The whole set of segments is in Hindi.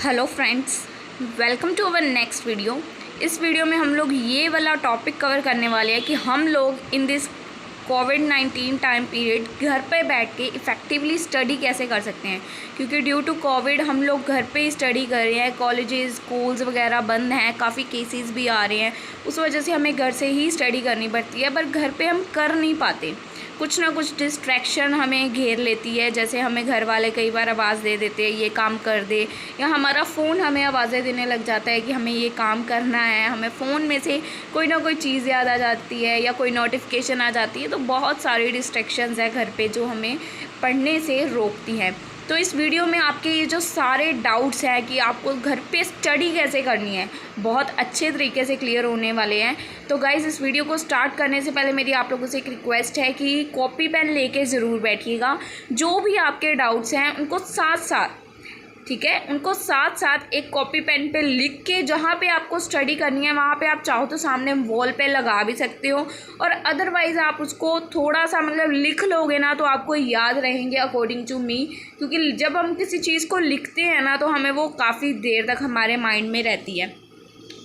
Hello friends, welcome to our next video. इस वीडियो में हम लोग ये वाला टॉपिक कवर करने वाले हैं कि हम लोग in this covid time period घर पे बैठ के इफ़ेक्टिवली स्टडी कैसे कर सकते हैं, क्योंकि ड्यू टू कोविड हम लोग घर पे ही स्टडी कर रहे हैं। कॉलेजेस स्कूल्स वगैरह बंद हैं, काफ़ी केसेस भी आ रहे हैं, उस वजह से हमें घर से ही स्टडी करनी पड़ती है। पर घर पे हम कर नहीं पाते, कुछ ना कुछ डिस्ट्रैक्शन हमें घेर लेती है। जैसे हमें घर वाले कई बार आवाज़ दे देते हैं ये काम कर दे, या हमारा फ़ोन हमें आवाज़ें देने लग जाता है कि हमें ये काम करना है। हमें फ़ोन में से कोई ना कोई चीज़ याद आ जाती है या कोई नोटिफिकेशन आ जाती है। तो बहुत सारी डिस्ट्रैक्शंस है घर पे जो हमें पढ़ने से रोकती हैं। तो इस वीडियो में आपके ये जो सारे डाउट्स हैं कि आपको घर पे स्टडी कैसे करनी है, बहुत अच्छे तरीके से क्लियर होने वाले हैं। तो गाइज़, इस वीडियो को स्टार्ट करने से पहले मेरी आप लोगों से एक रिक्वेस्ट है कि कॉपी पेन लेके ज़रूर बैठिएगा। जो भी आपके डाउट्स हैं उनको साथ साथ, ठीक है, उनको साथ साथ एक कॉपी पेन पे लिख के, जहाँ पे आपको स्टडी करनी है वहाँ पे आप चाहो तो सामने वॉल पे लगा भी सकते हो, और अदरवाइज़ आप उसको थोड़ा सा लिख लोगे ना तो आपको याद रहेंगे अकॉर्डिंग टू मी। क्योंकि जब हम किसी चीज़ को लिखते हैं ना तो हमें वो काफ़ी देर तक हमारे माइंड में रहती है।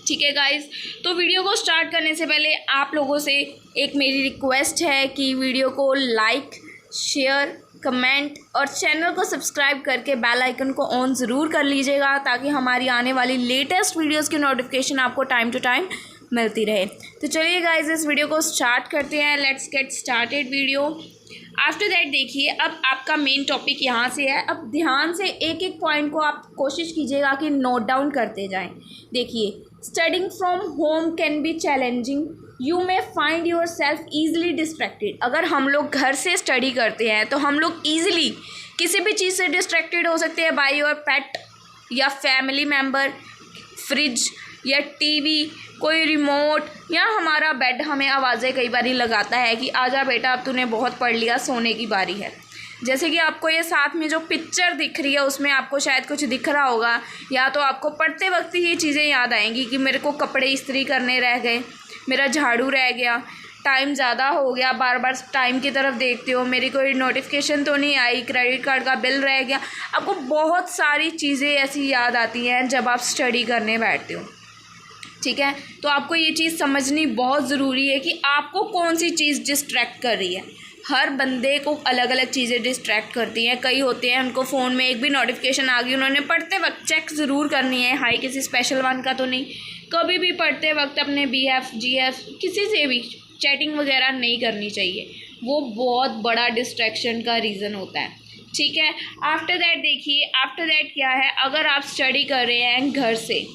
ठीक है गाइज़, तो वीडियो को स्टार्ट करने से पहले आप लोगों से एक मेरी रिक्वेस्ट है कि वीडियो को लाइक, शेयर, कमेंट और चैनल को सब्सक्राइब करके बेल आइकन को ऑन ज़रूर कर लीजिएगा, ताकि हमारी आने वाली लेटेस्ट वीडियोस की नोटिफिकेशन आपको टाइम टू टाइम मिलती रहे। तो चलिए गाइज, इस वीडियो को स्टार्ट करते हैं। Let's get started video. After that देखिए, अब आपका मेन टॉपिक यहाँ से है। अब ध्यान से एक एक पॉइंट को आप कोशिश कीजिएगा कि नोट डाउन करते जाएँ। देखिए, studying from home can be challenging, you may find your self easily distracted. अगर हम लोग घर से स्टडी करते हैं तो हम लोग ईज़िली किसी भी चीज़ से डिस्ट्रैक्टेड हो सकते हैं, बाय योर पेट या फैमिली मेम्बर, फ्रिज या टीवी, कोई रिमोट, या हमारा बेड हमें आवाज़ें कई बार लगाता है कि आजा बेटा, अब तूने बहुत पढ़ लिया, सोने की बारी है। जैसे कि आपको ये साथ में जो पिक्चर दिख रही है उसमें आपको शायद कुछ दिख रहा होगा, या तो आपको पढ़ते वक्त ही ये चीज़ें याद आएंगी कि मेरे को कपड़े इस्त्री करने रह गए, मेरा झाड़ू रह गया, टाइम ज़्यादा हो गया, बार बार टाइम की तरफ देखते हो, मेरी कोई नोटिफिकेशन तो नहीं आई, क्रेडिट कार्ड का बिल रह गया। आपको बहुत सारी चीज़ें ऐसी याद आती हैं जब आप स्टडी करने बैठते हो। ठीक है, तो आपको ये चीज़ समझनी बहुत ज़रूरी है कि आपको कौन सी चीज़ डिस्ट्रैक्ट कर रही है। हर बंदे को अलग अलग चीज़ें डिस्ट्रैक्ट करती हैं। कई होते हैं उनको फ़ोन में एक भी नोटिफिकेशन आ गई, उन्होंने पढ़ते वक्त चेक ज़रूर करनी है। हाई किसी स्पेशल वन का तो नहीं, कभी भी पढ़ते वक्त अपने BF GF किसी से भी चैटिंग वगैरह नहीं करनी चाहिए, वो बहुत बड़ा डिस्ट्रैक्शन का रीज़न होता है। ठीक है, आफ्टर दैट देखिए, आफ्टर दैट क्या है, अगर आप स्टडी कर रहे हैं घर से,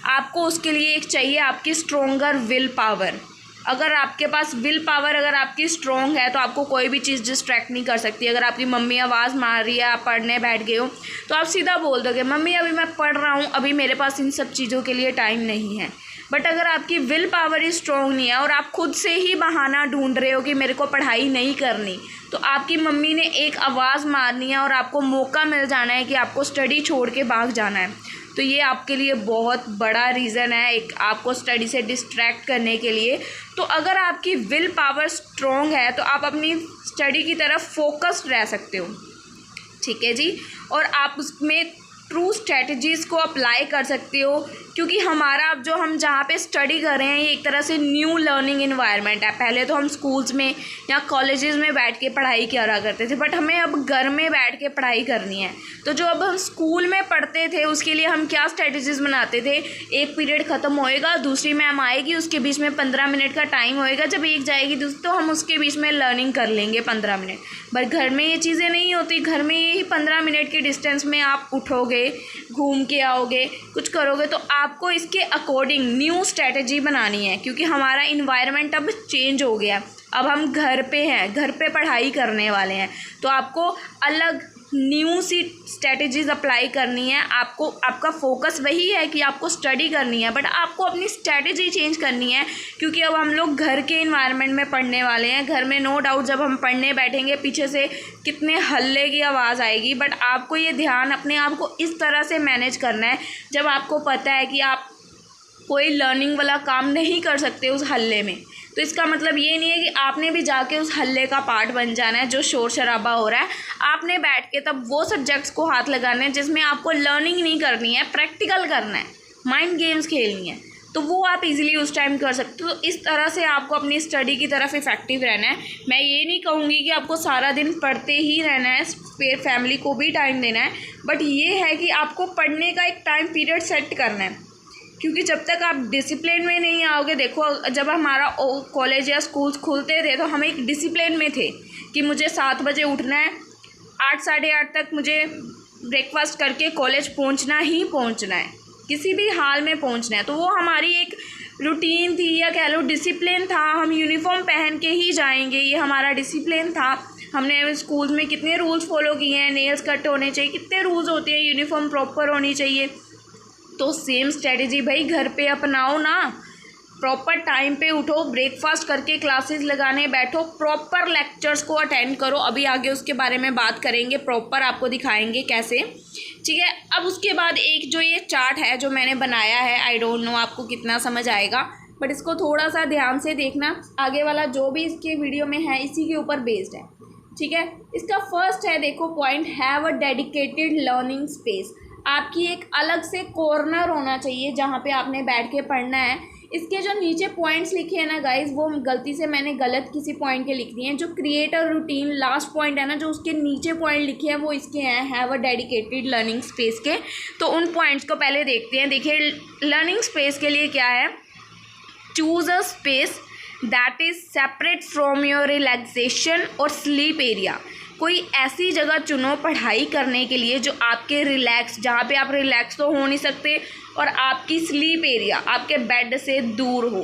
आपको उसके लिए एक चाहिए आपकी स्ट्रोंगर विल पावर। अगर आपके पास विल पावर अगर आपकी स्ट्रॉन्ग है तो आपको कोई भी चीज़ डिस्ट्रैक्ट नहीं कर सकती। अगर आपकी मम्मी आवाज़ मार रही है, आप पढ़ने बैठ गए हो, तो आप सीधा बोल दोगे मम्मी अभी मैं पढ़ रहा हूँ, अभी मेरे पास इन सब चीज़ों के लिए टाइम नहीं है। बट अगर आपकी विल पावर ही स्ट्रॉन्ग नहीं है और आप खुद से ही बहाना ढूंढ रहे हो कि मेरे को पढ़ाई नहीं करनी, तो आपकी मम्मी ने एक आवाज़ मारनी है और आपको मौका मिल जाना है कि आपको स्टडी छोड़ के भाग जाना है। तो ये आपके लिए बहुत बड़ा रीज़न है एक आपको स्टडी से डिस्ट्रैक्ट करने के लिए। तो अगर आपकी विल पावर स्ट्रॉन्ग है तो आप अपनी स्टडी की तरफ फोकस्ड रह सकते हो। ठीक है जी, और आप उसमें ट्रू स्ट्रेटजीज़ को अप्लाई कर सकते हो, क्योंकि हमारा अब जो हम जहाँ पे स्टडी कर रहे हैं ये एक तरह से न्यू लर्निंग इन्वायरमेंट है। पहले तो हम स्कूल्स में या कॉलेजेस में बैठ के पढ़ाई करा करते थे, बट हमें अब घर में बैठ के पढ़ाई करनी है। तो जो अब हम स्कूल में पढ़ते थे उसके लिए हम क्या स्ट्रेटजीज़ बनाते थे, एक पीरियड ख़त्म होएगा, दूसरी मैम आएगी, उसके बीच में 15 मिनट का टाइम होएगा, जब एक जाएगी दूसरी तो हम उसके बीच में लर्निंग कर लेंगे 15 मिनट। बट घर में ये चीज़ें नहीं होती। घर में यही 15 मिनट के डिस्टेंस में आप उठोगे, घूम के आओगे, कुछ करोगे, तो आपको इसके अकॉर्डिंग न्यू स्ट्रेटजी बनानी है, क्योंकि हमारा इन्वायरमेंट अब चेंज हो गया। अब हम घर पे हैं, घर पे पढ़ाई करने वाले हैं, तो आपको अलग न्यू सी स्ट्रेटजीज़ अप्लाई करनी है। आपको आपका फोकस वही है कि आपको स्टडी करनी है, बट आपको अपनी स्ट्रेटजी चेंज करनी है, क्योंकि अब हम लोग घर के इन्वायरमेंट में पढ़ने वाले हैं। घर में नो डाउट जब हम पढ़ने बैठेंगे पीछे से कितने हल्ले की आवाज़ आएगी, बट आपको ये ध्यान अपने आप को इस तरह से मैनेज करना है जब आपको पता है कि आप कोई लर्निंग वाला काम नहीं कर सकते उस हल्ले में। तो इसका मतलब ये नहीं है कि आपने भी जाके उस हल्ले का पार्ट बन जाना है जो शोर शराबा हो रहा है। आपने बैठ के तब वो सब्जेक्ट्स को हाथ लगाना है जिसमें आपको लर्निंग नहीं करनी है, प्रैक्टिकल करना है, माइंड गेम्स खेलनी है, तो वो आप इजीली उस टाइम कर सकते हो। तो इस तरह से आपको अपनी स्टडी की तरफ इफेक्टिव रहना है। मैं ये नहीं कहूँगी कि आपको सारा दिन पढ़ते ही रहना है, फिर फैमिली को भी टाइम देना है, बट ये है कि आपको पढ़ने का एक टाइम पीरियड सेट करना है, क्योंकि जब तक आप डिसिप्लिन में नहीं आओगे, देखो जब हमारा कॉलेज या स्कूल्स खुलते थे तो हम एक डिसिप्लिन में थे कि मुझे 7 बजे उठना है, 8 साढ़े 8 तक मुझे ब्रेकफास्ट करके कॉलेज पहुंचना ही पहुंचना है, किसी भी हाल में पहुंचना है। तो वो हमारी एक रूटीन थी या कह लो डिसिप्लिन था। हम यूनिफॉर्म पहन के ही जाएंगे, ये हमारा डिसिप्लिन था। हमने स्कूल में कितने रूल्स फॉलो किए हैं, नेल्स कट होने चाहिए, कितने रूल्स होते हैं, यूनिफॉर्म प्रॉपर होनी चाहिए। तो सेम स्ट्रेटजी भाई घर पे अपनाओ ना, प्रॉपर टाइम पे उठो, ब्रेकफास्ट करके क्लासेस लगाने बैठो, प्रॉपर लेक्चर्स को अटेंड करो। अभी आगे उसके बारे में बात करेंगे, प्रॉपर आपको दिखाएंगे कैसे, ठीक है। अब उसके बाद एक जो ये चार्ट है जो मैंने बनाया है, आई डोंट नो आपको कितना समझ आएगा, बट इसको थोड़ा सा ध्यान से देखना। आगे वाला जो भी इसके वीडियो में है इसी के ऊपर बेस्ड है, ठीक है। इसका फर्स्ट है, देखो point, have a dedicated learning space. आपकी एक अलग से कॉर्नर होना चाहिए जहाँ पे आपने बैठ के पढ़ना है। इसके जो नीचे पॉइंट्स लिखे हैं ना गाइज, वो गलती से मैंने गलत किसी पॉइंट के लिख दिए हैं। जो create a routine last point है ना, जो उसके नीचे पॉइंट लिखे हैं वो इसके हैं, have a dedicated learning space के। तो उन पॉइंट्स को पहले देखते हैं। देखिए लर्निंग स्पेस के लिए क्या है, choose a space that is separate from your relaxation और स्लीप एरिया। कोई ऐसी जगह चुनो पढ़ाई करने के लिए जो आपके रिलैक्स, जहाँ पे आप रिलैक्स तो हो नहीं सकते, और आपकी स्लीप एरिया आपके बेड से दूर हो,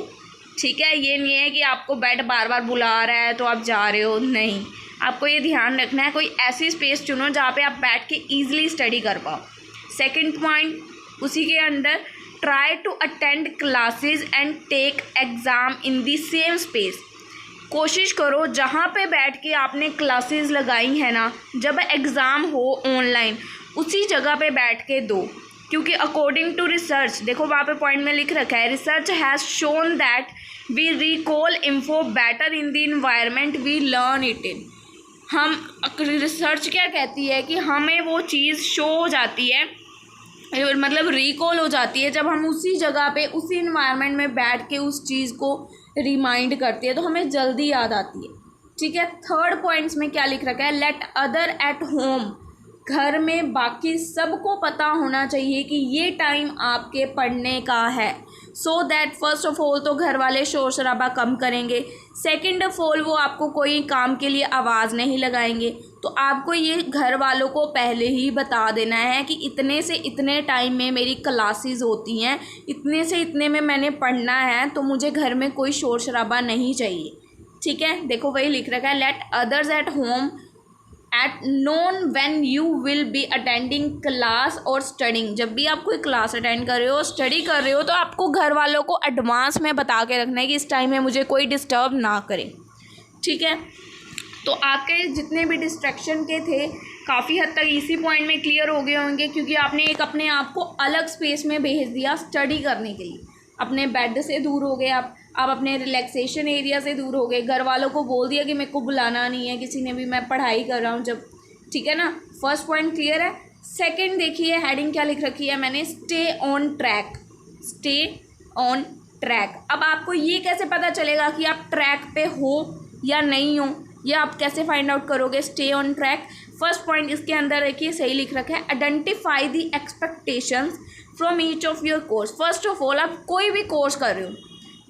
ठीक है। ये नहीं है कि आपको बेड बार बार बुला रहा है तो आप जा रहे हो, नहीं, आपको ये ध्यान रखना है। कोई ऐसी स्पेस चुनो जहाँ पे आप बैठ के ईजिली स्टडी कर पाओ। सेकेंड पॉइंट उसी के अंदर, try to attend classes and take exam in the same space. कोशिश करो जहाँ पे बैठ के आपने क्लासेस लगाई है ना, जब एग्ज़ाम हो ऑनलाइन उसी जगह पे बैठ के दो, क्योंकि अकॉर्डिंग टू रिसर्च, देखो वहाँ पे पॉइंट में लिख रखा है, research has shown that we recall info better in the environment we learn it in. हम रिसर्च क्या कहती है कि हमें वो चीज़ शो हो जाती है, मतलब रिकॉल हो जाती है जब हम उसी जगह पे उसी इन्वायरमेंट में बैठ के उस चीज़ को रिमाइंड करती है, तो हमें जल्दी याद आती है, ठीक है। थर्ड पॉइंट्स में क्या लिख रखा है, लेट अदर एट होम। घर में बाकी सबको पता होना चाहिए कि ये टाइम आपके पढ़ने का है, so that first of all तो घर वाले शोर शराबा कम करेंगे, सेकेंड ऑफ ऑल वो आपको कोई काम के लिए आवाज़ नहीं लगाएंगे। तो आपको ये घर वालों को पहले ही बता देना है कि इतने से इतने टाइम में मेरी क्लासेस होती हैं, इतने से इतने में मैंने पढ़ना है, तो मुझे घर में कोई शोर शराबा नहीं चाहिए, ठीक है। देखो वही लिख रखा है, let others at home at known when you will be attending class और स्टडिंग। जब भी आप कोई क्लास अटेंड कर रहे हो, स्टडी कर रहे हो, तो आपको घर वालों को एडवांस में बता के रखना है कि इस टाइम में मुझे कोई डिस्टर्ब ना करे, ठीक है। तो आपके जितने भी डिस्ट्रैक्शन के थे काफ़ी हद तक इसी पॉइंट में क्लियर हो गए होंगे, क्योंकि आपने एक अपने आप को अलग स्पेस में भेज दिया स्टडी करने के लिए। अपने बेड से दूर हो गए आप अपने रिलैक्सेशन एरिया से दूर हो गए, घर वालों को बोल दिया कि मेरे को बुलाना नहीं है किसी ने भी, मैं पढ़ाई कर रहा हूँ जब, ठीक है ना। फर्स्ट पॉइंट क्लियर है। सेकंड देखिए हेडिंग क्या लिख रखी है मैंने, stay on track. Stay on track. अब आपको ये कैसे पता चलेगा कि आप ट्रैक पे हो या नहीं हो, या आप कैसे फाइंड आउट करोगे stay on track. First point इसके अंदर देखिए सही लिख रखा है, identify the expectations from each of your course. First of all आप कोई भी कोर्स कर रहे हो,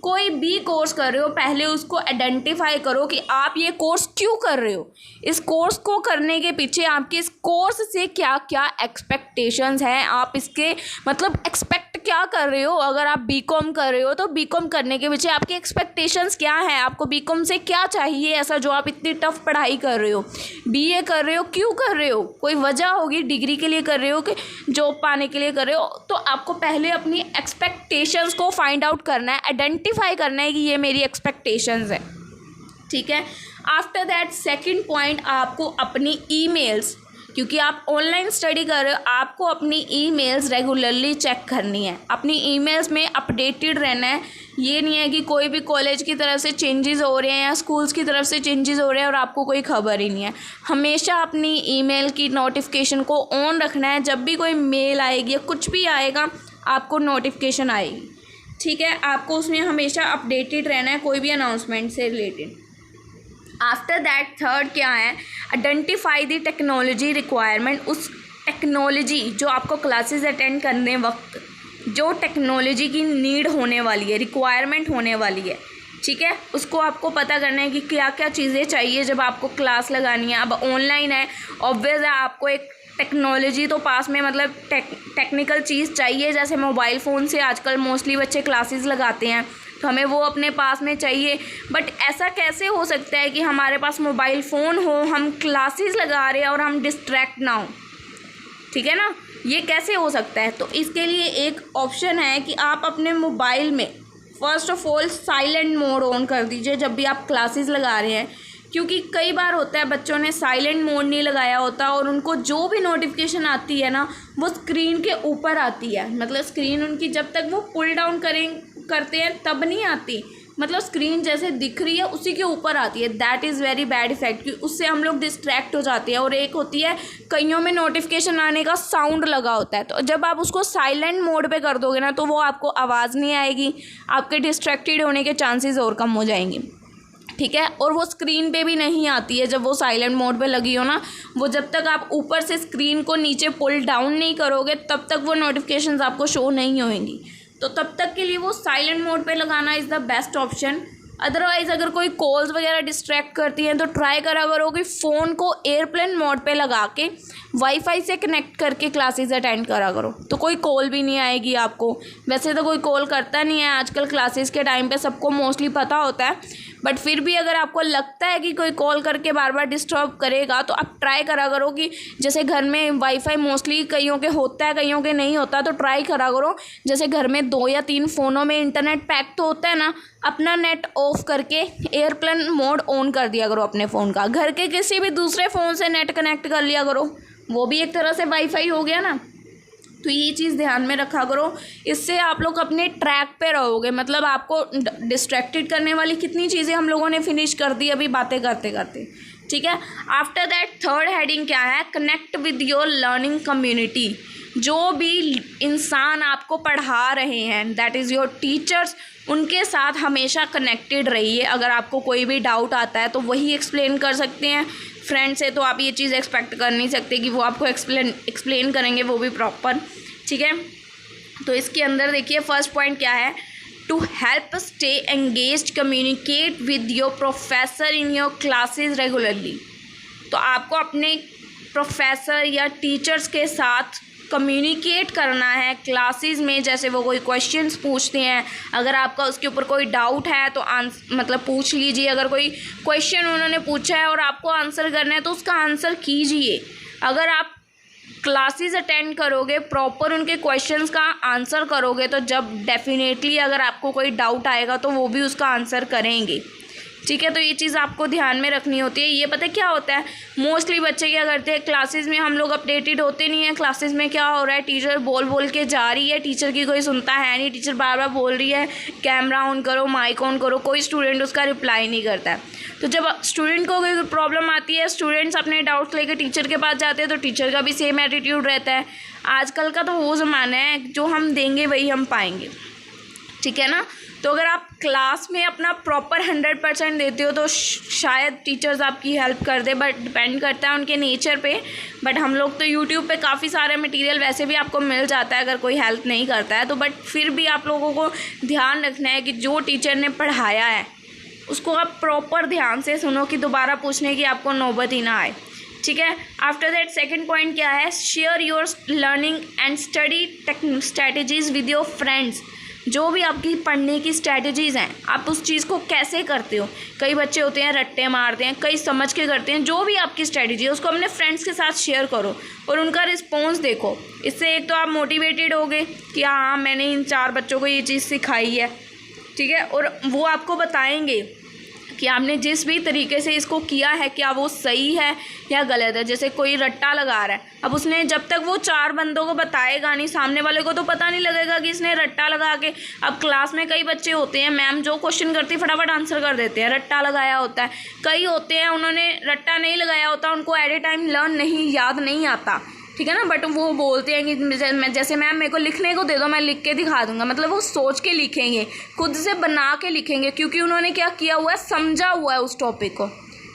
कोई भी कोर्स कर रहे हो, पहले उसको आइडेंटिफाई करो कि आप ये कोर्स क्यों कर रहे हो, इस कोर्स को करने के पीछे आपके इस कोर्स से क्या क्या एक्सपेक्टेशंस हैं, आप इसके मतलब एक्सपेक्ट क्या कर रहे हो। अगर आप बीकॉम कर रहे हो तो बीकॉम करने के पीछे आपके एक्सपेक्टेशंस क्या हैं, आपको बीकॉम से क्या चाहिए ऐसा जो आप इतनी टफ पढ़ाई कर रहे हो। बीए कर रहे हो, क्यों कर रहे हो, कोई वजह होगी, डिग्री के लिए कर रहे हो कि जॉब पाने के लिए कर रहे हो। तो आपको पहले अपनी एक्सपेक्टेशंस को फाइंड आउट करना है, आइडेंटिफाई करना है कि ये मेरी एक्सपेक्टेशंस है, ठीक है। आफ्टर दैट सेकंड पॉइंट, आपको अपनी ईमेल्स क्योंकि आप ऑनलाइन स्टडी कर रहे हो, आपको अपनी ईमेल्स रेगुलरली चेक करनी है, अपनी ईमेल्स में अपडेटेड रहना है। ये नहीं है कि कोई भी कॉलेज की तरफ से चेंजेस हो रहे हैं या स्कूल्स की तरफ से चेंजेस हो रहे हैं और आपको कोई खबर ही नहीं है। हमेशा अपनी ईमेल की नोटिफिकेशन को ऑन रखना है। जब भी कोई मेल आएगी या कुछ भी आएगा आपको नोटिफिकेशन आएगी, ठीक है। आपको उसमें हमेशा अपडेटेड रहना है कोई भी अनाउंसमेंट से रिलेटेड। आफ्टर दैट थर्ड क्या है, आइडेंटिफाई द टेक्नोलॉजी रिक्वायरमेंट। उस टेक्नोलॉजी जो आपको क्लासेस अटेंड करने वक्त जो टेक्नोलॉजी की नीड होने वाली है, रिक्वायरमेंट होने वाली है, ठीक है, उसको आपको पता करना है कि क्या क्या चीज़ें चाहिए जब आपको क्लास लगानी है। अब ऑनलाइन है, ऑब्वियस है आपको एक टेक्नोलॉजी तो पास में मतलब टेक्निकल चीज़ चाहिए। जैसे मोबाइल फ़ोन से आजकल मोस्टली बच्चे क्लासेस लगाते हैं, तो हमें वो अपने पास में चाहिए। बट ऐसा कैसे हो सकता है कि हमारे पास मोबाइल फ़ोन हो, हम क्लासेस लगा रहे हैं और हम डिस्ट्रैक्ट ना हो, ठीक है ना, ये कैसे हो सकता है। तो इसके लिए एक ऑप्शन है कि आप अपने मोबाइल में first of all silent mode on कर दीजिए जब भी आप क्लासेस लगा रहे हैं। क्योंकि कई बार होता है बच्चों ने साइलेंट मोड नहीं लगाया होता और उनको जो भी नोटिफिकेशन आती है ना वो स्क्रीन के ऊपर आती है। मतलब स्क्रीन उनकी जब तक वो पुल डाउन करते हैं तब नहीं आती, मतलब स्क्रीन जैसे दिख रही है उसी के ऊपर आती है। That is very bad effect, क्योंकि उससे हम लोग डिस्ट्रैक्ट हो जाते हैं। और एक होती है कईयों में नोटिफिकेशन आने का साउंड लगा होता है, तो जब आप उसको साइलेंट मोड पे कर दोगे ना तो वो आपको आवाज़ नहीं आएगी, आपके डिस्ट्रैक्टेड होने के चांसेस और कम हो जाएंगे, ठीक है। और वो स्क्रीन पे भी नहीं आती है जब वो साइलेंट मोड पे लगी हो ना, वो जब तक आप ऊपर से स्क्रीन को नीचे पुल डाउन नहीं करोगे तब तक वो नोटिफिकेशंस आपको शो नहीं होंगी। तो तब तक के लिए वो साइलेंट मोड पे लगाना is the best option. Otherwise अगर कोई कॉल्स वगैरह डिस्ट्रैक्ट करती हैं तो ट्राई करा करो कि फ़ोन को एयरप्लेन मोड पे लगा के वाईफाई से कनेक्ट करके क्लासेस अटेंड करा करो, तो कोई कॉल भी नहीं आएगी आपको। वैसे तो कोई कॉल करता नहीं है आजकल क्लासेस के टाइम पे, सबको मोस्टली पता होता है। बट फिर भी अगर आपको लगता है कि कोई कॉल करके बार बार डिस्टर्ब करेगा तो आप ट्राई करा करो कि जैसे घर में वाईफाई मोस्टली कईयों के होता है कईयों के नहीं होता, तो ट्राई करा करो जैसे घर में 2 या 3 फ़ोनों में इंटरनेट पैक तो होता है ना, अपना नेट ऑफ करके एयरप्लेन मोड ऑन कर दिया करो अपने फ़ोन का। घर के किसी भी दूसरे फ़ोन से नेट कनेक्ट कर लिया करो, वो भी एक तरह से वाईफाई हो गया ना। तो ये चीज़ ध्यान में रखा करो, इससे आप लोग अपने ट्रैक पे रहोगे। मतलब आपको डिस्ट्रैक्टेड करने वाली कितनी चीज़ें हम लोगों ने फिनिश कर दी अभी बातें करते करते, ठीक है। आफ्टर दैट थर्ड हेडिंग क्या है, connect with your learning community. जो भी इंसान आपको पढ़ा रहे हैं, दैट इज़ योर टीचर्स, उनके साथ हमेशा कनेक्टेड रहिए। अगर आपको कोई भी डाउट आता है तो वही एक्सप्लेन कर सकते हैं। फ्रेंड से तो आप ये चीज़ एक्सपेक्ट कर नहीं सकते कि वो आपको एक्सप्लेन करेंगे, वो भी प्रॉपर, ठीक है। तो इसके अंदर देखिए फर्स्ट पॉइंट क्या है, to help stay engaged communicate with your professor in your classes regularly. तो आपको अपने प्रोफेसर या टीचर्स के साथ कम्युनिकेट करना है क्लासेस में। जैसे वो कोई क्वेश्चंस पूछते हैं, अगर आपका उसके ऊपर कोई डाउट है तो मतलब पूछ लीजिए। अगर कोई क्वेश्चन उन्होंने पूछा है और आपको आंसर करना है तो उसका आंसर कीजिए। अगर आप क्लासेस अटेंड करोगे, प्रॉपर उनके क्वेश्चंस का आंसर करोगे, तो जब डेफिनेटली अगर आपको कोई डाउट आएगा तो वो भी उसका आंसर करेंगे, ठीक है। तो ये चीज़ आपको ध्यान में रखनी होती है। ये पता क्या होता है, मोस्टली बच्चे क्या करते हैं, क्लासेस में हम लोग अपडेटेड होते नहीं हैं। क्लासेस में क्या हो रहा है, टीचर बोल बोल के जा रही है, टीचर की कोई सुनता है नहीं, टीचर बार बार बोल रही है कैमरा ऑन करो, माइक ऑन करो, कोई स्टूडेंट उसका रिप्लाई नहीं करता है। तो जब स्टूडेंट को कोई प्रॉब्लम आती है, स्टूडेंट्स अपने डाउट्स लेकर टीचर के पास जाते हैं, तो टीचर का भी सेम एटीट्यूड रहता है। आजकल का तो वो ज़माना है, जो हम देंगे वही हम पाएंगे, ठीक है ना। तो अगर आप क्लास में अपना प्रॉपर 100% देते हो तो शायद टीचर्स आपकी हेल्प कर दे, बट डिपेंड करता है उनके नेचर पे। बट हम लोग तो यूट्यूब पे काफ़ी सारे मटेरियल वैसे भी आपको मिल जाता है अगर कोई हेल्प नहीं करता है तो। बट फिर भी आप लोगों को ध्यान रखना है कि जो टीचर ने पढ़ाया है उसको आप प्रॉपर ध्यान से सुनो कि दोबारा पूछने की आपको नौबत ही ना आए, ठीक है। आफ्टर दैट सेकंड पॉइंट क्या है, share your learning and study strategies with your friends. जो भी आपकी पढ़ने की स्ट्रैटेजीज़ हैं, आप उस चीज़ को कैसे करते हो। कई बच्चे होते हैं रट्टे मारते हैं, कई समझ के करते हैं। जो भी आपकी स्ट्रैटेजी है उसको अपने फ्रेंड्स के साथ शेयर करो और उनका रिस्पॉन्स देखो। इससे एक तो आप मोटिवेटेड होगे कि हाँ मैंने इन 4 बच्चों को ये चीज़ सिखाई है, ठीक है। और वो आपको बताएंगे कि आपने जिस भी तरीके से इसको किया है क्या वो सही है या गलत है। जैसे कोई रट्टा लगा रहा है, अब उसने जब तक वो 4 बंदों को बताएगा नहीं, सामने वाले को तो पता नहीं लगेगा कि इसने रट्टा लगा के। अब क्लास में कई बच्चे होते हैं, मैम जो क्वेश्चन करती है फटाफट आंसर कर देते हैं, रट्टा लगाया होता है। कई होते हैं उन्होंने रट्टा नहीं लगाया होता, उनको एट ए टाइम लर्न नहीं, याद नहीं आता, ठीक है ना, बट वो बोलते हैं कि जैसे मैम मेरे को लिखने को दे दो, मैं लिख के दिखा दूंगा। मतलब वो सोच के लिखेंगे, खुद से बना के लिखेंगे, क्योंकि उन्होंने क्या किया हुआ है, समझा हुआ है उस टॉपिक को,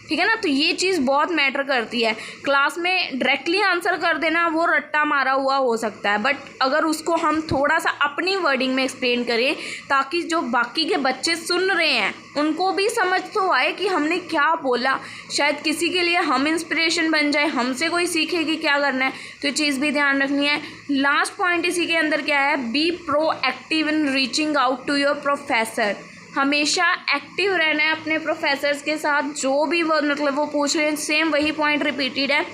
ठीक है ना। तो ये चीज़ बहुत मैटर करती है। क्लास में डायरेक्टली आंसर कर देना वो रट्टा मारा हुआ हो सकता है, बट अगर उसको हम थोड़ा सा अपनी वर्डिंग में एक्सप्लेन करें ताकि जो बाकी के बच्चे सुन रहे हैं उनको भी समझ तो आए कि हमने क्या बोला, शायद किसी के लिए हम इंस्पिरेशन बन जाए, हमसे कोई सीखे कि क्या करना है। तो ये चीज़ भी ध्यान रखनी है। लास्ट पॉइंट इसी के अंदर क्या है, be proactive in reaching out to your professor. हमेशा एक्टिव रहना है अपने प्रोफेसर्स के साथ, जो भी वो मतलब वो पूछ रहे हैं, सेम वही पॉइंट रिपीटेड है,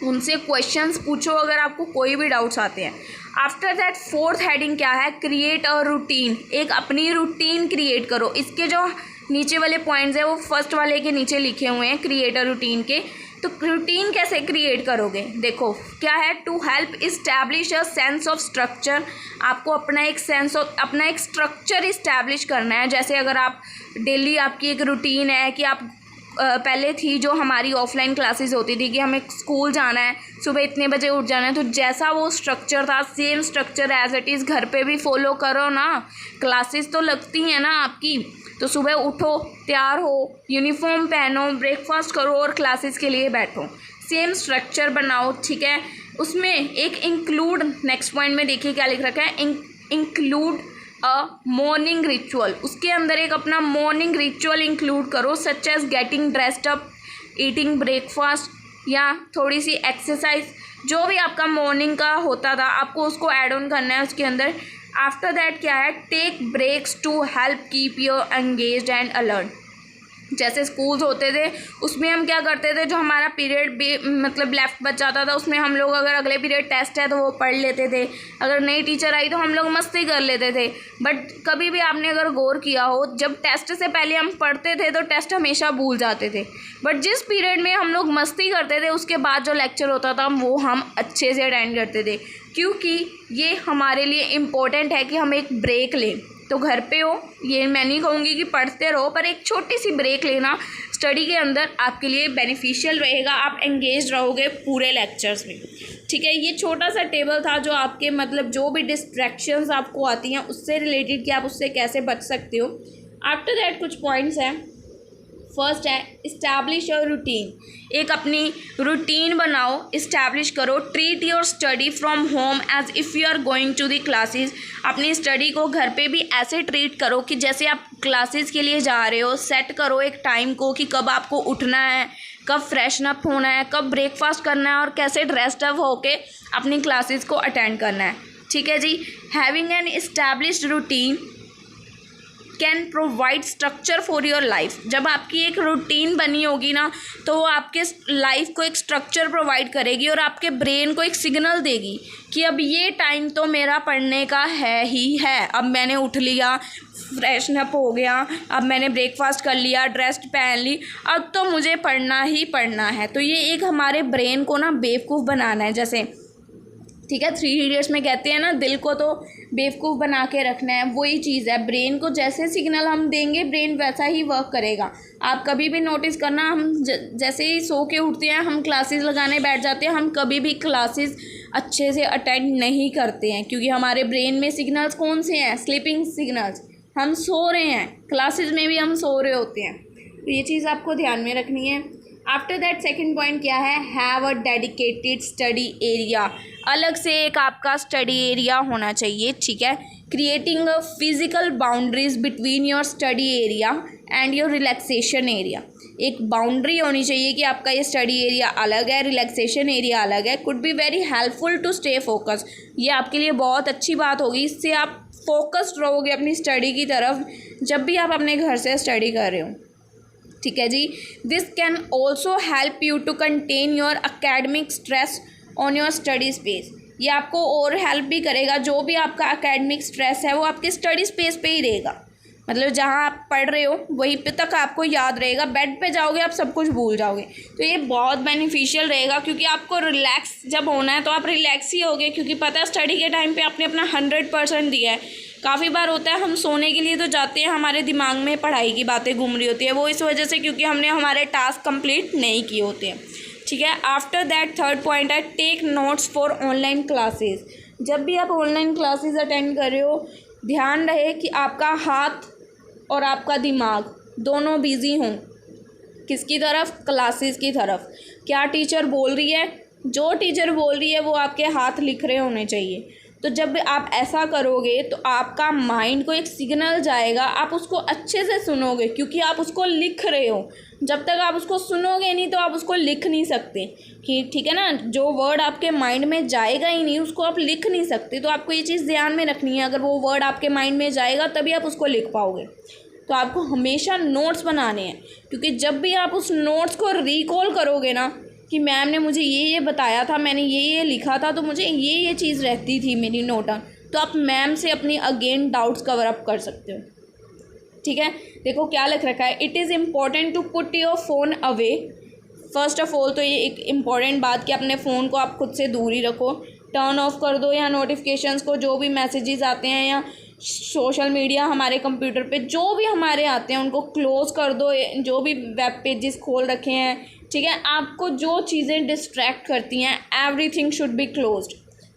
उनसे क्वेश्चंस पूछो अगर आपको कोई भी डाउट्स आते हैं। आफ्टर दैट 4th हेडिंग क्या है, क्रिएट अ रूटीन। एक अपनी रूटीन क्रिएट करो। इसके जो नीचे वाले पॉइंट्स हैं वो फर्स्ट वाले के नीचे लिखे हुए हैं क्रिएट अ रूटीन के। तो रूटीन कैसे क्रिएट करोगे, देखो क्या है, to help establish a sense of structure. आपको अपना एक स्ट्रक्चर इस्टेब्लिश करना है। जैसे अगर आप डेली आपकी एक रूटीन है कि आप पहले थी जो हमारी ऑफलाइन क्लासेस होती थी कि हमें स्कूल जाना है, सुबह इतने बजे उठ जाना है, तो जैसा वो स्ट्रक्चर था same structure as it is घर पे भी फॉलो करो ना। क्लासेस तो लगती हैं ना आपकी, तो सुबह उठो, तैयार हो, यूनिफॉर्म पहनो, ब्रेकफास्ट करो और क्लासेस के लिए बैठो। सेम स्ट्रक्चर बनाओ, ठीक है। उसमें एक इंक्लूड, नेक्स्ट पॉइंट में देखिए क्या लिख रखा है, इंक्लूड अ मॉर्निंग रिचुअल। उसके अंदर एक अपना मॉर्निंग रिचुअल इंक्लूड करो, such as getting dressed up, eating breakfast या थोड़ी सी एक्सरसाइज, जो भी आपका मॉर्निंग का होता था आपको उसको ऐड ऑन करना है उसके अंदर। आफ्टर दैट क्या है, take breaks to help keep your engaged and alert. जैसे स्कूल्स होते थे उसमें हम क्या करते थे, जो हमारा पीरियड मतलब लेफ्ट बच जाता था उसमें हम लोग अगर अगले पीरियड टेस्ट है तो वो पढ़ लेते थे, अगर नई टीचर आई तो हम लोग मस्ती कर लेते थे। बट कभी भी आपने अगर गौर किया हो, जब टेस्ट से पहले हम पढ़ते थे तो टेस्ट हमेशा भूल जाते थे, बट जिस पीरियड में हम लोग मस्ती करते थे उसके बाद जो लेक्चर होता था वो हम अच्छे से अटेंड करते थे, क्योंकि ये हमारे लिए इम्पोर्टेंट है कि हम एक ब्रेक लें। तो घर पे हो, ये मैं नहीं कहूँगी कि पढ़ते रहो, पर एक छोटी सी ब्रेक लेना स्टडी के अंदर आपके लिए बेनिफिशियल रहेगा, आप एंगेज रहोगे पूरे लेक्चर्स में, ठीक है। ये छोटा सा टेबल था जो आपके मतलब जो भी डिस्ट्रैक्शंस आपको आती हैं उससे रिलेटेड कि आप उससे कैसे बच सकते हो। आफ्टर दैट कुछ पॉइंट्स हैं। फर्स्ट है इस्टेब्लिश योर रूटीन। एक अपनी रूटीन बनाओ, इस्टेब्लिश करो। Treat your study from home as if you are going to the classes. अपनी स्टडी को घर पे भी ऐसे ट्रीट करो कि जैसे आप क्लासेस के लिए जा रहे हो। सेट करो एक टाइम को कि कब आपको उठना है, कब फ्रेशन अप होना है, कब ब्रेकफास्ट करना है और कैसे ड्रेस्ड अप होके अपनी क्लासेस को अटेंड करना है, ठीक है जी। Having an established routine can provide structure for your life. जब आपकी एक रूटीन बनी होगी ना तो वो आपके लाइफ को एक स्ट्रक्चर प्रोवाइड करेगी और आपके ब्रेन को एक सिग्नल देगी कि अब ये टाइम तो मेरा पढ़ने का है ही है। अब मैंने उठ लिया, फ्रेशन अप हो गया, अब मैंने ब्रेकफास्ट कर लिया, ड्रेस पहन ली, अब तो मुझे पढ़ना ही पढ़ना है। तो ये एक हमारे ब्रेन को ना बेवकूफ़ बनाना है, जैसे ठीक है 3 इडियट्स में कहते हैं ना, दिल को तो बेवकूफ़ बना के रखना है, वही चीज़ है। ब्रेन को जैसे सिग्नल हम देंगे ब्रेन वैसा ही वर्क करेगा। आप कभी भी नोटिस करना, हम जैसे ही सो के उठते हैं हम क्लासेस लगाने बैठ जाते हैं, हम कभी भी क्लासेस अच्छे से अटेंड नहीं करते हैं, क्योंकि हमारे ब्रेन में सिग्नल्स कौन से हैं, स्लीपिंग सिग्नल्स। हम सो रहे हैं, क्लासेस में भी हम सो रहे होते हैं, तो ये चीज़ आपको ध्यान में रखनी है। आफ्टर दैट सेकेंड पॉइंट क्या है, have a dedicated study area. अलग से एक आपका स्टडी एरिया होना चाहिए, ठीक है। Creating a physical boundaries between your study area and your relaxation area. एक बाउंड्री होनी चाहिए कि आपका ये स्टडी एरिया अलग है, रिलैक्सेशन एरिया अलग है। Could be very helpful to stay focus. ये आपके लिए बहुत अच्छी बात होगी, इससे आप फोकस्ड रहोगे अपनी स्टडी की तरफ जब भी आप अपने घर से स्टडी कर रहे हो, ठीक है जी। This can also help you to contain your academic stress on your study space. ये आपको और हेल्प भी करेगा, जो भी आपका अकेडमिक स्ट्रेस है वो आपके स्टडी स्पेस पे ही रहेगा। मतलब जहाँ आप पढ़ रहे हो वहीं पे तक आपको याद रहेगा, बेड पे जाओगे आप सब कुछ भूल जाओगे। तो ये बहुत बेनिफिशियल रहेगा, क्योंकि आपको रिलैक्स जब होना है तो आप रिलैक्स ही होगे, क्योंकि पता है स्टडी के टाइम पे आपने अपना 100% दिया है। काफ़ी बार होता है हम सोने के लिए तो जाते हैं, हमारे दिमाग में पढ़ाई की बातें घूम रही होती है, वो इस वजह से क्योंकि हमने हमारे टास्क कंप्लीट नहीं किए होते हैं। ठीक है, आफ्टर दैट थर्ड पॉइंट है take notes for online classes. जब भी आप ऑनलाइन क्लासेस अटेंड कर रहे हो, ध्यान रहे कि आपका हाथ और आपका दिमाग दोनों बिजी हों। किसकी तरफ? क्लासेस की तरफ। क्या टीचर बोल रही है, जो टीचर बोल रही है वो आपके हाथ लिख रहे होने चाहिए। तो जब आप ऐसा करोगे तो आपका माइंड को एक सिग्नल जाएगा, आप उसको अच्छे से सुनोगे, क्योंकि आप उसको लिख रहे हो। जब तक आप उसको सुनोगे नहीं तो आप उसको लिख नहीं सकते कि ठीक है ना, जो वर्ड आपके माइंड में जाएगा ही नहीं उसको आप लिख नहीं सकते। तो आपको ये चीज़ ध्यान में रखनी है, अगर वो वर्ड आपके माइंड में जाएगा तभी आप उसको लिख पाओगे। तो आपको हमेशा नोट्स बनाने हैं, क्योंकि जब भी आप उस नोट्स को रिकॉल करोगे ना कि मैम ने मुझे ये बताया था, मैंने ये लिखा था, तो मुझे ये चीज़ रहती थी मेरी नोट, तो आप मैम से अपनी अगेन डाउट्स कवर अप कर सकते हो। ठीक है, देखो क्या लिख रखा है, it is important to put your phone away. First of all तो ये एक इम्पॉर्टेंट बात कि अपने फ़ोन को आप खुद से दूर ही रखो, टर्न ऑफ कर दो, या नोटिफिकेशंस को, जो भी मैसेजेस आते हैं या सोशल मीडिया हमारे कंप्यूटर पे जो भी हमारे आते हैं उनको क्लोज़ कर दो। जो भी वेब पेजेस खोल रखे हैं, ठीक है, आपको जो चीज़ें डिस्ट्रैक्ट करती हैं एवरीथिंग शुड बी क्लोज्ड,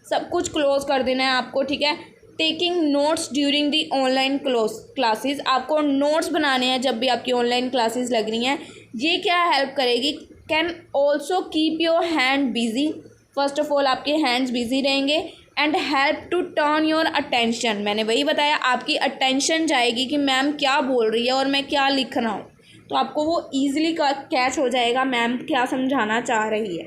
सब कुछ क्लोज कर देना है आपको। ठीक है, taking notes during the online classes, आपको नोट्स बनाने हैं जब भी आपकी ऑनलाइन क्लासेस लग रही हैं। ये क्या हेल्प करेगी, can also keep your hand busy. First of all आपके हैंड्स बिजी रहेंगे and help to turn your attention. मैंने वही बताया, आपकी अटेंशन जाएगी कि मैम क्या बोल रही है और मैं क्या लिख रहा हूँ, तो आपको वो ईजिली कैच हो जाएगा मैम क्या समझाना चाह रही है।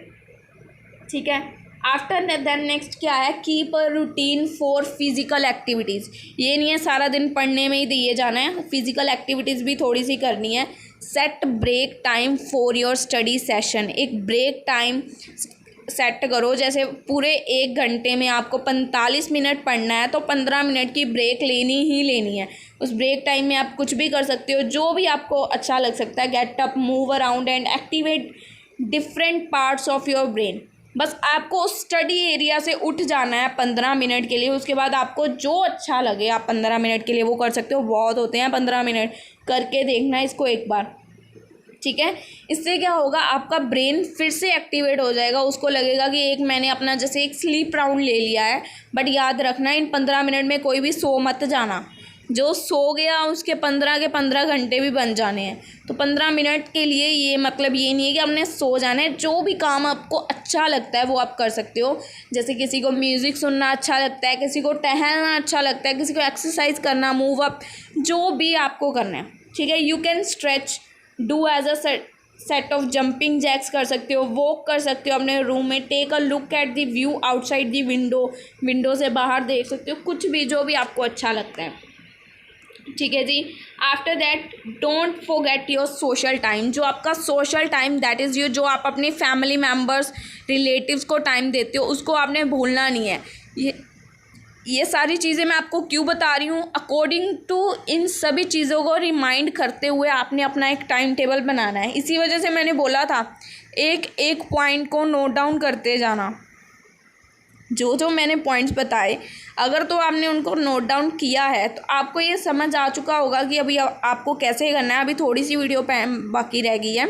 ठीक है, आफ्टर देन नेक्स्ट क्या है, keep a routine for physical activities. ये नहीं है सारा दिन पढ़ने में ही दिए जाना है, फिजिकल एक्टिविटीज़ भी थोड़ी सी करनी है। Set break time for your study session, एक ब्रेक टाइम सेट करो। जैसे पूरे 1 घंटे में आपको 45 मिनट पढ़ना है तो 15 मिनट की ब्रेक लेनी ही लेनी है। उस ब्रेक टाइम में आप कुछ भी कर सकते हो, जो भी आपको अच्छा लग सकता है। Get up, move around and activate different parts of your brain. बस आपको स्टडी एरिया से उठ जाना है 15 मिनट के लिए, उसके बाद आपको जो अच्छा लगे आप 15 मिनट के लिए वो कर सकते हो। बहुत होते हैं 15 मिनट, करके देखना इसको एक बार। ठीक है, इससे क्या होगा, आपका ब्रेन फिर से एक्टिवेट हो जाएगा, उसको लगेगा कि एक मैंने अपना जैसे एक स्लीप राउंड ले लिया है। बट याद रखना इन 15 मिनट में कोई भी सो मत जाना, जो सो गया उसके 15 के 15 घंटे भी बन जाने हैं। तो 15 मिनट के लिए ये मतलब ये नहीं है कि आपने सो जाना है। जो भी काम आपको अच्छा लगता है वो आप कर सकते हो। जैसे किसी को म्यूज़िक सुनना अच्छा लगता है, किसी को टहलना अच्छा लगता है, किसी को एक्सरसाइज करना, मूव अप, जो भी आपको करना है। ठीक है, you can stretch, do as a set of jumping jacks कर सकते हो, वॉक कर सकते हो अपने रूम में। Take a look at the view outside the window, window से बाहर देख सकते हो, कुछ भी जो भी आपको अच्छा लगता है। ठीक है जी, after that don't forget your social time. जो आपका सोशल टाइम दैट इज़ जो आप अपने फैमिली मेम्बर्स, रिलेटिव्स को टाइम देते हो, उसको आपने भूलना नहीं है। ये सारी चीज़ें मैं आपको क्यों बता रही हूँ, अकॉर्डिंग टू इन सभी चीज़ों को रिमाइंड करते हुए आपने अपना एक टाइम टेबल बनाना है। इसी वजह से मैंने बोला था एक एक पॉइंट को नोट डाउन करते जाना। जो जो मैंने पॉइंट्स बताए, अगर तो आपने उनको नोट डाउन किया है तो आपको ये समझ आ चुका होगा कि अभी आपको कैसे करना है। अभी थोड़ी सी वीडियो बाकी रह गई है।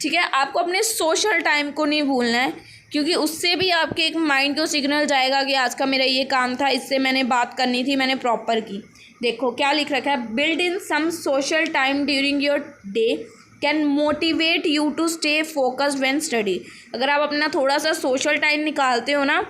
ठीक है, आपको अपने सोशल टाइम को नहीं भूलना है, क्योंकि उससे भी आपके एक माइंड को सिग्नल जाएगा कि आज का मेरा ये काम था, इससे मैंने बात करनी थी, मैंने प्रॉपर की। देखो क्या लिख रखा है, build in some social time during your day can motivate you to stay focused when study. अगर आप अपना थोड़ा सा सोशल टाइम निकालते हो ना,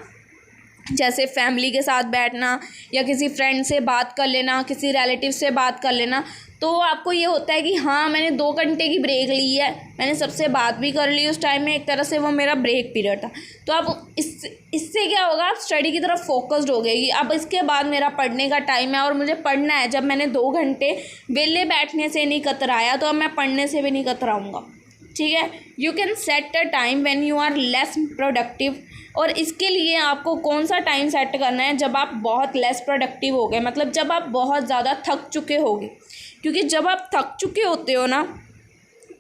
जैसे फैमिली के साथ बैठना या किसी फ्रेंड से बात कर लेना, किसी रिलेटिव से बात कर लेना, तो आपको ये होता है कि हाँ मैंने 2 घंटे की ब्रेक ली है, मैंने सबसे बात भी कर ली उस टाइम में, एक तरह से वो मेरा ब्रेक पीरियड था। तो आप इससे क्या होगा, आप स्टडी की तरफ फोकस्ड हो गए कि अब इसके बाद मेरा पढ़ने का टाइम है और मुझे पढ़ना है। जब मैंने 2 घंटे वेले बैठने से नहीं कतराया तो अब मैं पढ़ने से भी नहीं कतराऊँगा। ठीक है। You can set a time when you are less productive, और इसके लिए आपको कौन सा टाइम सेट करना है, जब आप बहुत लेस प्रोडक्टिव हो गए, मतलब जब आप बहुत ज़्यादा थक चुके होगे। क्योंकि जब आप थक चुके होते हो ना,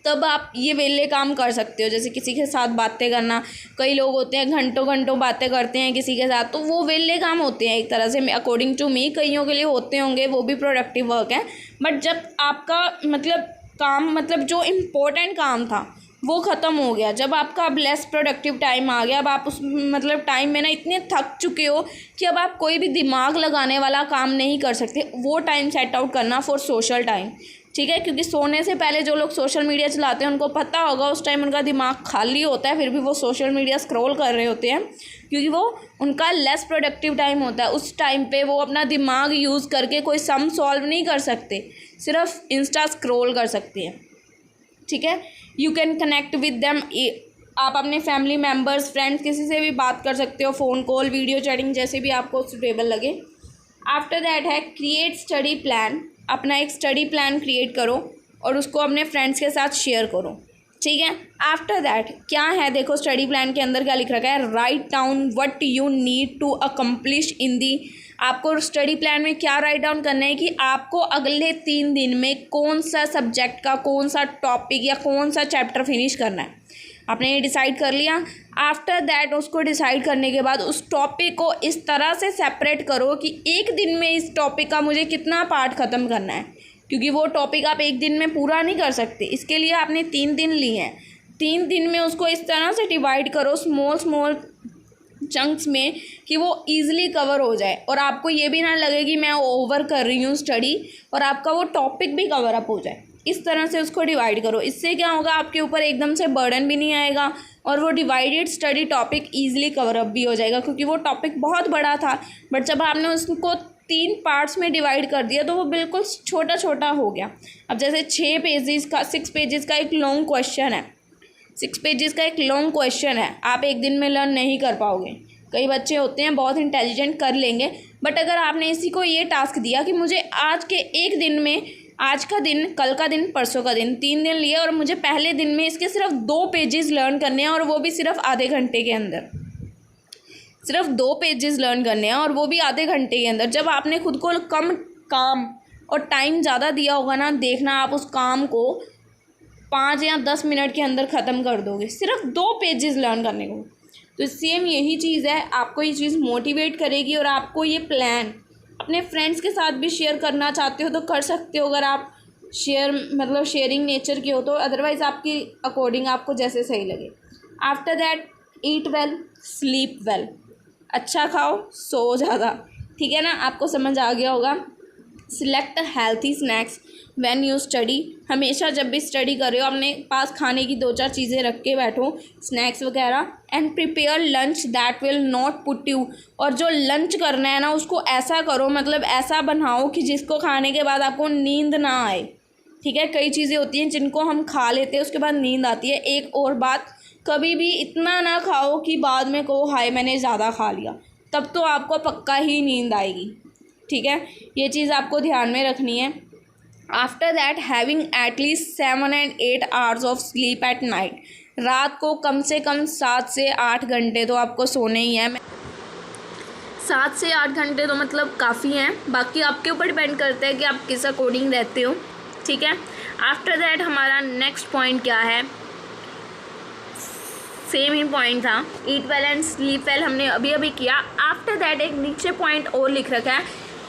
तब आप ये वेले काम कर सकते हो, जैसे किसी के साथ बातें करना। कई लोग होते हैं घंटों घंटों बातें करते हैं किसी के साथ, तो वो वेले काम होते हैं एक तरह से, अकॉर्डिंग टू मी। कईयों के लिए होते होंगे, वो भी प्रोडक्टिव वर्क है। बट जब आपका मतलब काम, मतलब जो इम्पोर्टेंट काम था वो ख़त्म हो गया, जब आपका अब लेस प्रोडक्टिव टाइम आ गया, अब आप उस मतलब टाइम में ना इतने थक चुके हो कि अब आप कोई भी दिमाग लगाने वाला काम नहीं कर सकते, वो टाइम सेट आउट करना फॉर सोशल टाइम, ठीक है। क्योंकि सोने से पहले जो लोग सोशल मीडिया चलाते हैं उनको पता होगा उस टाइम उनका दिमाग खाली होता है, फिर भी वो सोशल मीडिया स्क्रॉल कर रहे होते हैं, क्योंकि वो उनका लेस प्रोडक्टिव टाइम होता है। उस टाइम पे वो अपना दिमाग यूज़ करके कोई सम सॉल्व नहीं कर सकते, सिर्फ इंस्टा स्क्रॉल कर सकते हैं, ठीक है। You can connect with them, आप अपने फैमिली मेम्बर्स, फ्रेंड्स, किसी से भी बात कर सकते हो, फ़ोन कॉल, वीडियो चैटिंग, जैसे भी आपको सूटेबल लगे। आफ्टर दैट है क्रिएट स्टडी प्लान, अपना एक स्टडी प्लान क्रिएट करो और उसको अपने फ्रेंड्स के साथ शेयर करो, ठीक है। आफ्टर दैट क्या है, देखो स्टडी प्लान के अंदर क्या लिख रखा है, write down what you need to accomplish in the. आपको स्टडी प्लान में क्या राइट डाउन करना है कि आपको अगले 3 दिन में कौन सा सब्जेक्ट का कौन सा टॉपिक या कौन सा चैप्टर फिनिश करना है, आपने ये डिसाइड कर लिया। आफ्टर दैट उसको डिसाइड करने के बाद उस टॉपिक को इस तरह से सेपरेट करो कि एक दिन में इस टॉपिक का मुझे कितना पार्ट ख़त्म करना है, क्योंकि वो टॉपिक आप एक दिन में पूरा नहीं कर सकते। इसके लिए आपने 3 दिन लिए हैं, 3 दिन में उसको इस तरह से डिवाइड करो स्मॉल स्मॉल चंक्स में कि वो ईजिली कवर हो जाए, और आपको ये भी ना लगे कि मैं ओवर कर रही हूँ स्टडी, और आपका वो टॉपिक भी कवर अप हो जाए। इस तरह से उसको डिवाइड करो, इससे क्या होगा, आपके ऊपर एकदम से बर्डन भी नहीं आएगा, और वो divided study topic easily cover up भी हो जाएगा, क्योंकि वो टॉपिक बहुत बड़ा था। बट जब आपने उसको 3 पार्ट्स में डिवाइड कर दिया तो वो बिल्कुल छोटा छोटा हो गया। अब जैसे 6 पेजेस का एक लॉन्ग क्वेश्चन है, 6 पेजेस का एक लॉन्ग क्वेश्चन है, आप एक दिन में लर्न नहीं कर पाओगे। कई बच्चे होते हैं बहुत इंटेलिजेंट, कर लेंगे, बट अगर आपने इसी को ये टास्क दिया कि मुझे आज के एक दिन में, आज का दिन, कल का दिन, परसों का दिन, 3 दिन लिए, और मुझे पहले दिन में इसके सिर्फ 2 पेजेस लर्न करने हैं, और वो भी सिर्फ आधे घंटे के अंदर, सिर्फ 2 पेजेस लर्न करने हैं, और वो भी आधे घंटे के अंदर। जब आपने खुद को कम काम और टाइम ज़्यादा दिया होगा ना, देखना आप उस काम को 5 या 10 मिनट के अंदर ख़त्म कर दोगे, सिर्फ 2 पेजेस लर्न करने को। तो सेम यही चीज़ है, आपको ये चीज़ मोटिवेट करेगी, और आपको ये प्लान अपने फ्रेंड्स के साथ भी शेयर करना चाहते हो तो कर सकते हो, अगर आप शेयरिंग नेचर के हो तो, अदरवाइज़ आपकी अकॉर्डिंग आपको जैसे सही लगे। After that eat well, sleep well, अच्छा खाओ, सो ज़्यादा, ठीक है ना, आपको समझ आ गया होगा। Select healthy snacks when you study, हमेशा जब भी स्टडी कर रहे हो अपने पास खाने की 2-4 चीज़ें रख के बैठो, स्नैक्स वगैरह। And prepare lunch that will not put you, और जो लंच करना है ना उसको ऐसा करो, मतलब ऐसा बनाओ कि जिसको खाने के बाद आपको नींद ना आए, ठीक है। कई चीज़ें होती हैं जिनको हम खा लेते हैं उसके बाद नींद आती है। एक और बात, कभी भी इतना ना खाओ कि बाद में कहो हाय मैंने ज़्यादा खा लिया, तब तो आपको पक्का ही नींद आएगी, ठीक है। ये चीज़ आपको ध्यान में रखनी है। After that having at least 7 and 8 hours of sleep at night, रात को कम से कम 7 से 8 घंटे तो आपको सोने ही है। 7 से 8 घंटे तो मतलब काफ़ी हैं, बाकी आपके ऊपर डिपेंड करता है कि आप किस अकॉर्डिंग रहते हो, ठीक है। आफ्टर दैट हमारा नेक्स्ट पॉइंट क्या है, सेम ही पॉइंट था, ईट वेल एंड स्लीप वेल हमने अभी अभी किया। आफ्टर दैट एक नीचे पॉइंट और लिख रखा है,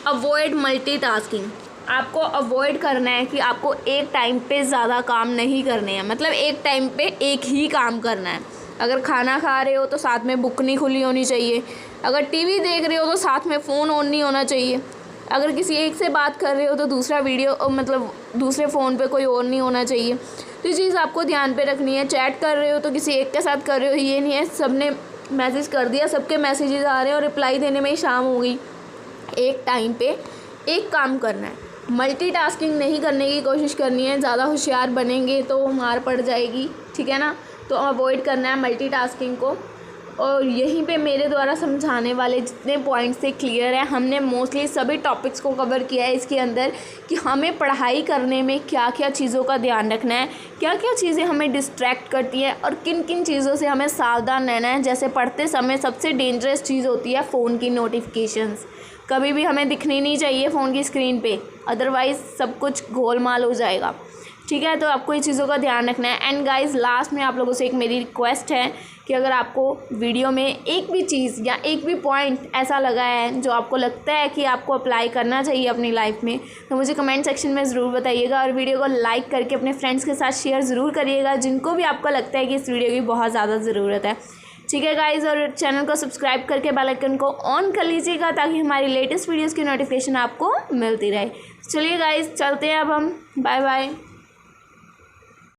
अवॉइड मल्टीटास्किंग। आपको अवॉइड करना है कि आपको एक टाइम पे ज़्यादा काम नहीं करने हैं, मतलब एक टाइम पे एक ही काम करना है। अगर खाना खा रहे हो तो साथ में बुक नहीं खुली होनी चाहिए, अगर टीवी देख रहे हो तो साथ में फ़ोन ऑन नहीं होना चाहिए, अगर किसी एक से बात कर रहे हो तो दूसरा वीडियो मतलब दूसरे फ़ोन पे कोई और नहीं होना चाहिए। तो ये चीज़ आपको ध्यान पे रखनी है। चैट कर रहे हो तो किसी एक के साथ कर रहे हो, ये नहीं है सब ने मैसेज कर दिया, सबके मैसेजेस आ रहे हैं और रिप्लाई देने में ही शाम हो गई। एक टाइम पे एक काम करना है, मल्टीटास्किंग नहीं करने की कोशिश करनी है। ज़्यादा होशियार बनेंगे तो मार पड़ जाएगी, ठीक है ना। तो अवॉइड करना है मल्टीटास्किंग को। और यहीं पे मेरे द्वारा समझाने वाले जितने पॉइंट्स थे क्लियर है। हमने मोस्टली सभी टॉपिक्स को कवर किया है इसके अंदर कि हमें पढ़ाई करने में क्या क्या चीज़ों का ध्यान रखना है, क्या क्या चीज़ें हमें डिस्ट्रैक्ट करती हैं और किन किन चीज़ों से हमें सावधान रहना है। जैसे पढ़ते समय सबसे डेंजरस चीज़ होती है फ़ोन की नोटिफिकेशंस। कभी भी हमें दिखनी नहीं चाहिए फ़ोन की स्क्रीन पे, अदरवाइज़ सब कुछ गोलमाल हो जाएगा। ठीक है, तो आपको ये चीज़ों का ध्यान रखना है। एंड गाइस, लास्ट में आप लोगों से एक मेरी रिक्वेस्ट है कि अगर आपको वीडियो में एक भी चीज़ या एक भी पॉइंट ऐसा लगा है जो आपको लगता है कि आपको अप्लाई करना चाहिए अपनी लाइफ में, तो मुझे कमेंट सेक्शन में ज़रूर बताइएगा और वीडियो को लाइक करके अपने फ्रेंड्स के साथ शेयर ज़रूर करिएगा जिनको भी आपको लगता है कि इस वीडियो की बहुत ज़्यादा ज़रूरत है। ठीक है गाइज़, और चैनल को सब्सक्राइब करके बेल आइकन को ऑन कर लीजिएगा ताकि हमारी लेटेस्ट वीडियोज़ की नोटिफिकेशन आपको मिलती रहे। चलिए गाइज़, चलते हैं अब हम। Bye bye.